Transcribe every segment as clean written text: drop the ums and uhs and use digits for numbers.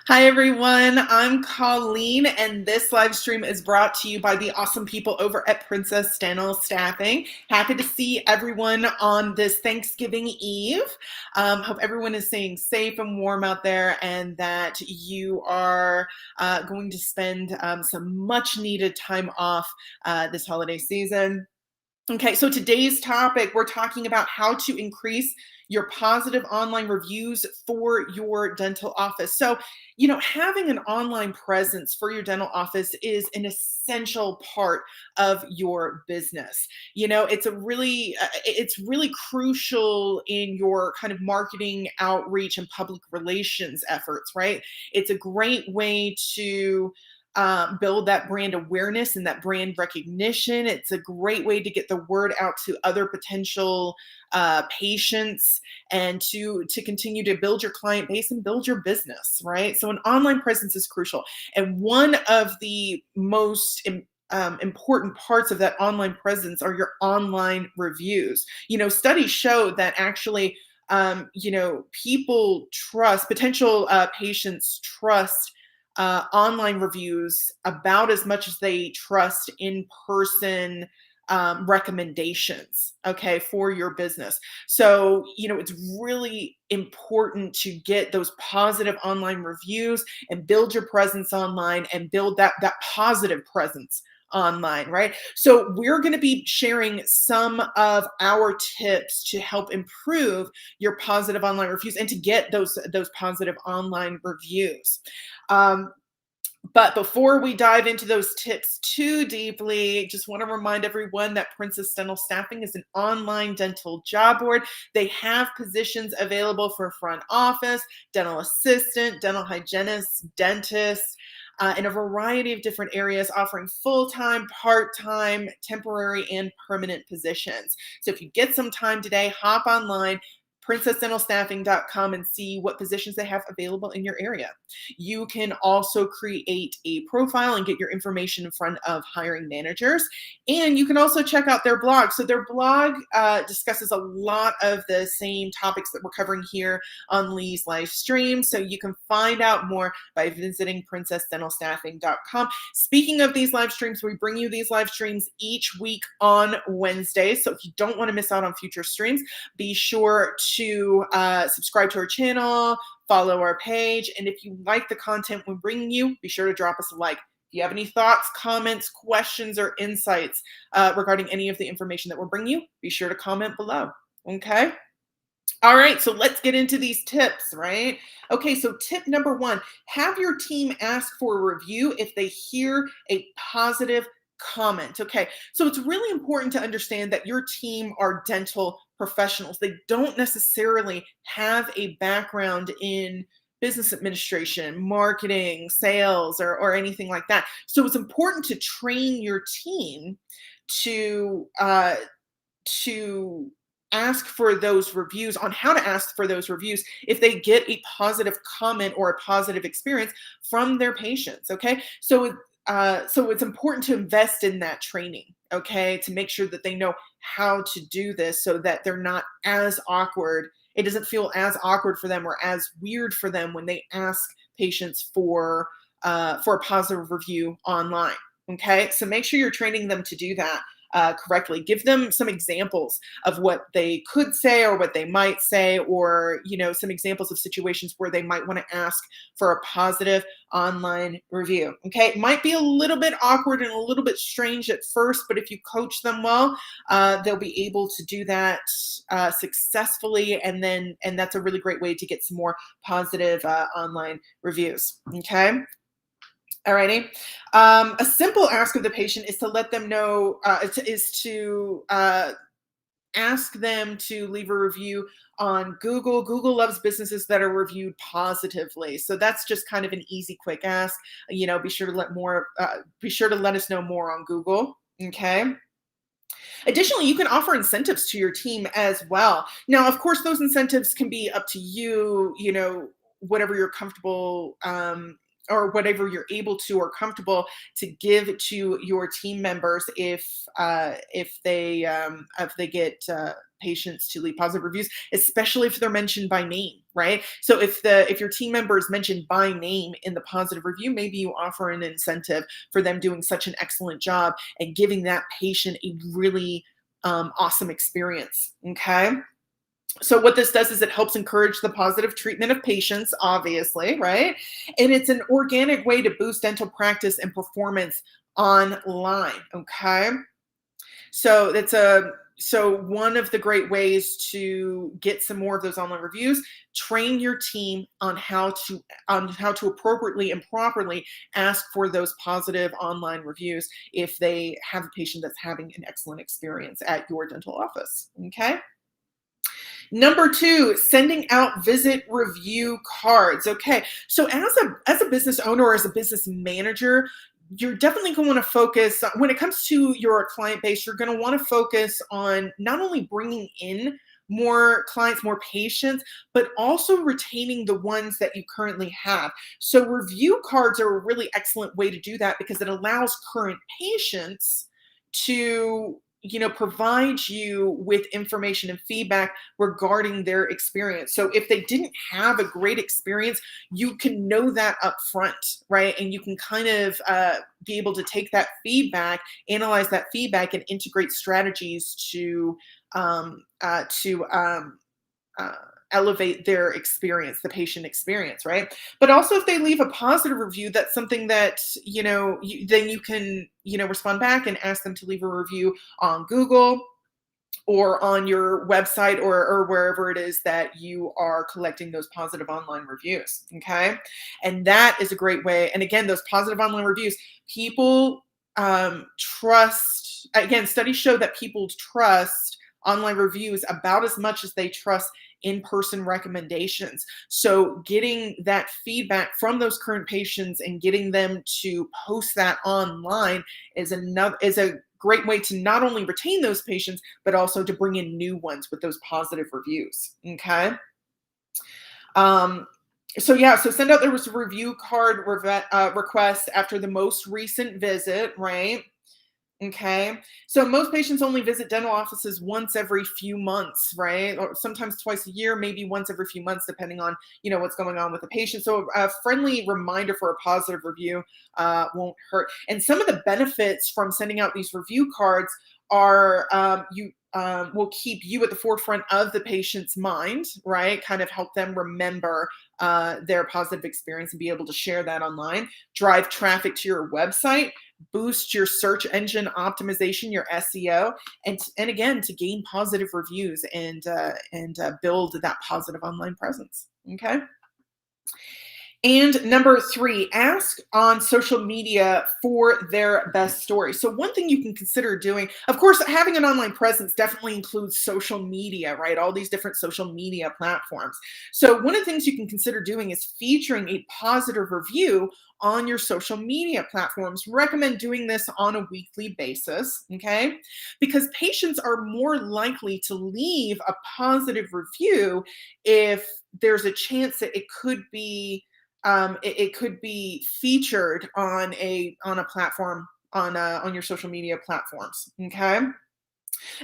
Hi, everyone. I'm Colleen, and this live stream is brought to you by the awesome people over at Princess Dental Staffing. Happy to see everyone on this Thanksgiving Eve. Hope everyone is staying safe and warm out there, and that you are going to spend some much needed time off this holiday season. Okay, so today's topic, we're talking about how to increase your positive online reviews for your dental office. So, having an online presence for your dental office is an essential part of your business. It's really crucial in your kind of marketing outreach and public relations efforts, right? It's a great way to build that brand awareness and that brand recognition. It's a great way to get the word out to other potential patients and to continue to build your client base and build your business, right? So an online presence is crucial, and one of the most important parts of that online presence are your online reviews. Studies show that actually, people trust potential patients trust online reviews about as much as they trust in person recommendations, okay, for your business. So, it's really important to get those positive online reviews and build your presence online and build that positive presence online, right? So we're going to be sharing some of our tips to help improve your positive online reviews and to get those positive online reviews. Um, but before we dive into those tips too deeply, just want to remind everyone that Princess Dental Staffing is an online dental job board. They have positions available for front office, dental assistant, dental hygienist, dentist, in a variety of different areas, offering full-time, part-time, temporary, and permanent positions. So if you get some time today, hop online, princessdentalstaffing.com, and see what positions they have available in your area. You can also create a profile and get your information in front of hiring managers. And you can also check out their blog. So their blog discusses a lot of the same topics that we're covering here on Lee's live stream. So you can find out more by visiting princessdentalstaffing.com. Speaking of these live streams, we bring you these live streams each week on Wednesday. So if you don't want to miss out on future streams, be sure to subscribe to our channel, follow our page, and if you like the content we're bringing you, be sure to drop us a like. If you have any thoughts, comments, questions, or insights regarding any of the information that we're bringing you, be sure to comment below. Okay? All right, so let's get into these tips, right? Okay, so tip number one, have your team ask for a review if they hear a positive comment. Okay, so it's really important to understand that your team are dental professionals. They don't necessarily have a background in business administration, marketing, sales, or anything like that. So it's important to train your team to to ask for those reviews, on how to ask for those reviews if they get a positive comment or a positive experience from their patients. Okay, so it's important to invest in that training, okay, to make sure that they know how to do this so that they're not as awkward. It doesn't feel as awkward for them or as weird for them when they ask patients for a positive review online. Okay, so make sure you're training them to do that correctly. Give them some examples of what they could say or what they might say, or some examples of situations where they might want to ask for a positive online review. Okay, it might be a little bit awkward and a little bit strange at first, but if you coach them well, they'll be able to do that successfully, and that's a really great way to get some more positive online reviews. Okay. Alrighty. A simple ask of the patient is to let them know, is to ask them to leave a review on Google. Google loves businesses that are reviewed positively. So that's just kind of an easy, quick ask. Be sure to let us know more on Google. Okay. Additionally, you can offer incentives to your team as well. Now, of course, those incentives can be up to you, whatever you're comfortable or whatever you're able to or comfortable to give to your team members if they get patients to leave positive reviews, especially if they're mentioned by name, right? So if your team member is mentioned by name in the positive review, maybe you offer an incentive for them doing such an excellent job and giving that patient a really awesome experience. Okay. So what this does is it helps encourage the positive treatment of patients, obviously, right? And it's an organic way to boost dental practice and performance online. Okay. So one of the great ways to get some more of those online reviews, train your team on how to appropriately and properly ask for those positive online reviews if they have a patient that's having an excellent experience at your dental office. Okay. Number two, sending out visit review cards. Okay, so as a business owner or as a business manager, you're definitely going to want to focus when it comes to your client base. You're going to want to focus on not only bringing in more clients, more patients, but also retaining the ones that you currently have. So review cards are a really excellent way to do that because it allows current patients to provide you with information and feedback regarding their experience. So if they didn't have a great experience, you can know that up front, right? And you can kind of be able to take that feedback, analyze that feedback, and integrate strategies to um, uh, to um, uh, elevate their experience, the patient experience, right? But also, if they leave a positive review, that's something that then you can respond back and ask them to leave a review on Google or on your website or wherever it is that you are collecting those positive online reviews. Okay, and that is a great way. And again, those positive online reviews, people trust. Again, studies show that people trust online reviews about as much as they trust in-person recommendations. So getting that feedback from those current patients and getting them to post that online is a great way to not only retain those patients, but also to bring in new ones with those positive reviews. Okay. Um, so send out the review card request after the most recent visit, right? Okay. So most patients only visit dental offices once every few months, right? Or sometimes twice a year, maybe once every few months, depending on, what's going on with the patient. So a friendly reminder for a positive review won't hurt. And some of the benefits from sending out these review cards are you will keep you at the forefront of the patient's mind, right? Kind of help them remember their positive experience and be able to share that online, drive traffic to your website, boost your search engine optimization, your SEO, and again to gain positive reviews and build that positive online presence. Okay. And number three, ask on social media for their best story. So, one thing you can consider doing, of course, having an online presence definitely includes social media, right? All these different social media platforms. So, one of the things you can consider doing is featuring a positive review on your social media platforms. Recommend doing this on a weekly basis, okay? Because patients are more likely to leave a positive review if there's a chance that it could be featured on a platform on your social media platforms. Okay,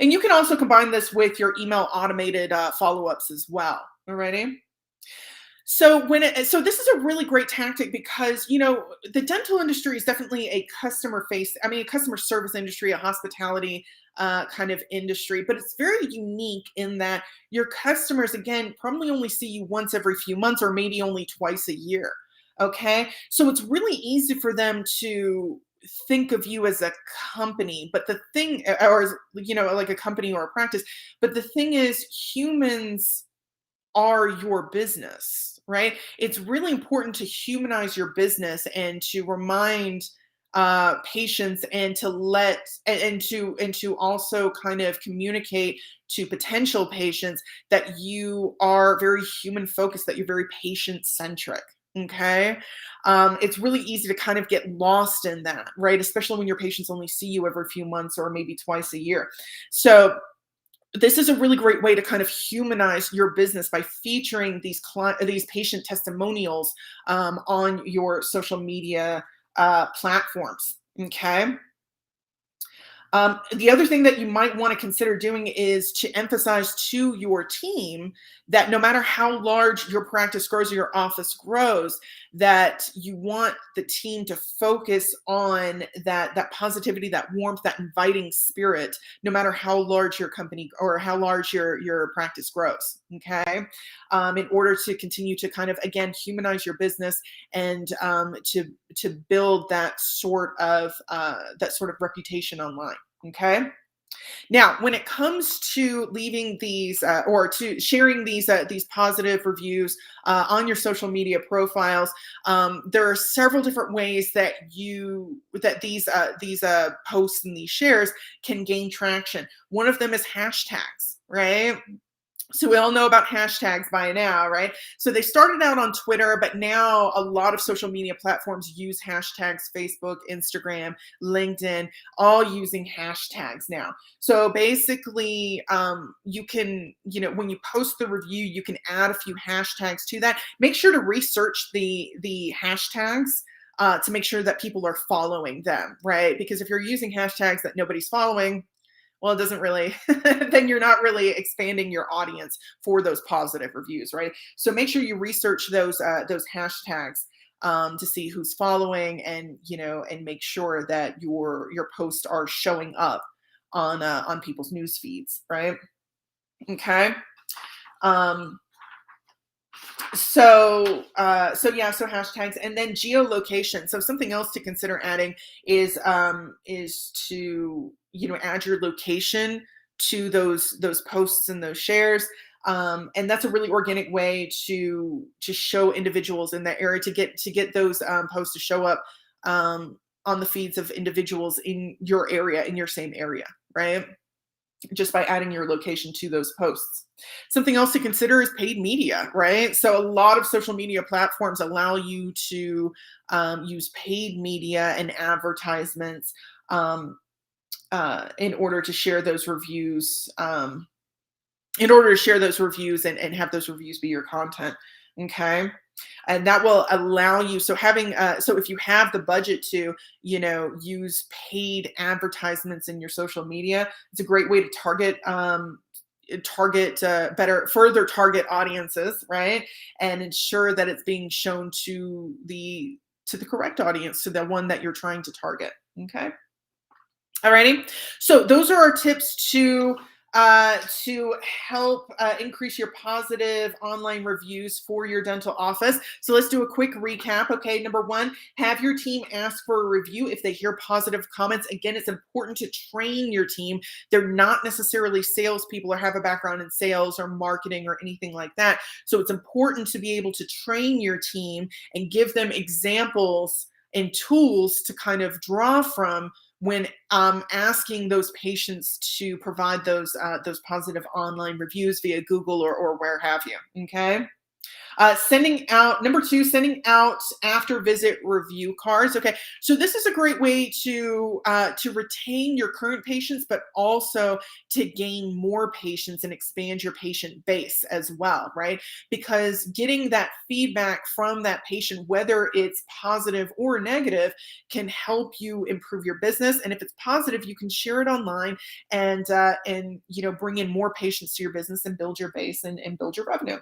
and you can also combine this with your email automated follow-ups as well. Alrighty. So this is a really great tactic because the dental industry is definitely a customer service industry, a hospitality kind of industry, but it's very unique in that your customers again probably only see you once every few months or maybe only twice a year. Okay, so it's really easy for them to think of you as a company, but the thing, or as like a company or a practice, but the thing is, humans are your business, right? It's really important to humanize your business and to remind patients and to and to also kind of communicate to potential patients that you are very human focused, that you're very patient centric. Okay. It's really easy to kind of get lost in that, right? Especially when your patients only see you every few months or maybe twice a year. So this is a really great way to kind of humanize your business by featuring these patient testimonials on your social media platforms. Okay. The other thing that you might want to consider doing is to emphasize to your team that no matter how large your practice grows or your office grows, that you want the team to focus on that positivity, that warmth, that inviting spirit, no matter how large your company or how large your practice grows. Okay, in order to continue to kind of again humanize your business and to build that sort of reputation online. Okay. Now, when it comes to leaving these or to sharing these positive reviews on your social media profiles, there are several different ways that these posts and these shares can gain traction. One of them is hashtags, right? So we all know about hashtags by now, right? So they started out on Twitter, but now a lot of social media platforms use hashtags: Facebook, Instagram, LinkedIn, all using hashtags now. So basically, you can, when you post the review, you can add a few hashtags to that. Make sure to research the hashtags to make sure that people are following them, right? Because if you're using hashtags that nobody's following, well, it doesn't really, then you're not really expanding your audience for those positive reviews, right? So make sure you research those hashtags to see who's following, and and make sure that your posts are showing up on people's news feeds, right? Okay. Um, so hashtags, and then geolocation. So something else to consider adding is to add your location to those posts and those shares. And that's a really organic way to show individuals in that area, to get those posts to show up on the feeds of individuals in your area, in your same area, right? Just by adding your location to those posts. Something else to consider is paid media, right? So a lot of social media platforms allow you to use paid media and advertisements in order to share those reviews. In order to share those reviews and have those reviews be your content. Okay. And that will allow you, so if you have the budget to use paid advertisements in your social media, it's a great way to further target audiences, right? And ensure that it's being shown to the correct audience, to the one that you're trying to target. Okay. Alrighty. So those are our tips to help increase your positive online reviews for your dental office. So let's do a quick recap. Okay, number one, have your team ask for a review if they hear positive comments. Again, it's important to train your team. They're not necessarily salespeople or have a background in sales or marketing or anything like that. So it's important to be able to train your team and give them examples and tools to kind of draw from when asking those patients to provide those positive online reviews via Google or where have you. Okay. Number two, sending out after visit review cards. Okay, so this is a great way to retain your current patients, but also to gain more patients and expand your patient base as well, right? Because getting that feedback from that patient, whether it's positive or negative, can help you improve your business. And if it's positive, you can share it online and bring in more patients to your business and build your base and build your revenue.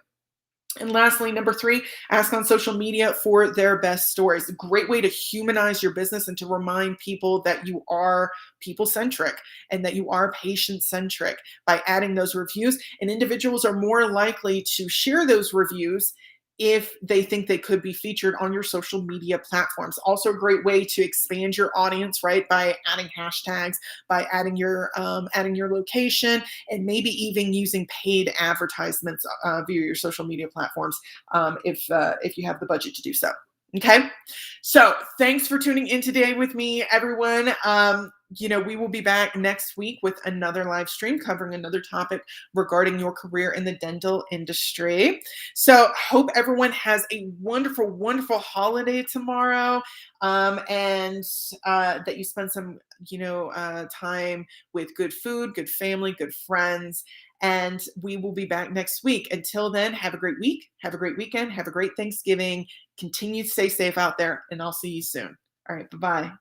And lastly, number three, ask on social media for their best stories. A great way to humanize your business and to remind people that you are people-centric and that you are patient-centric by adding those reviews. And individuals are more likely to share those reviews if they think they could be featured on your social media platforms. Also a great way to expand your audience, right? By adding hashtags, by adding your location, and maybe even using paid advertisements via your social media platforms if you have the budget to do so. Okay, so thanks for tuning in today with me, everyone. We will be back next week with another live stream covering another topic regarding your career in the dental industry. So hope everyone has a wonderful, wonderful holiday tomorrow, and that you spend some, time with good food, good family, good friends. And we will be back next week. Until then, have a great week, have a great weekend, have a great Thanksgiving. Continue to stay safe out there, and I'll see you soon. All right, bye-bye.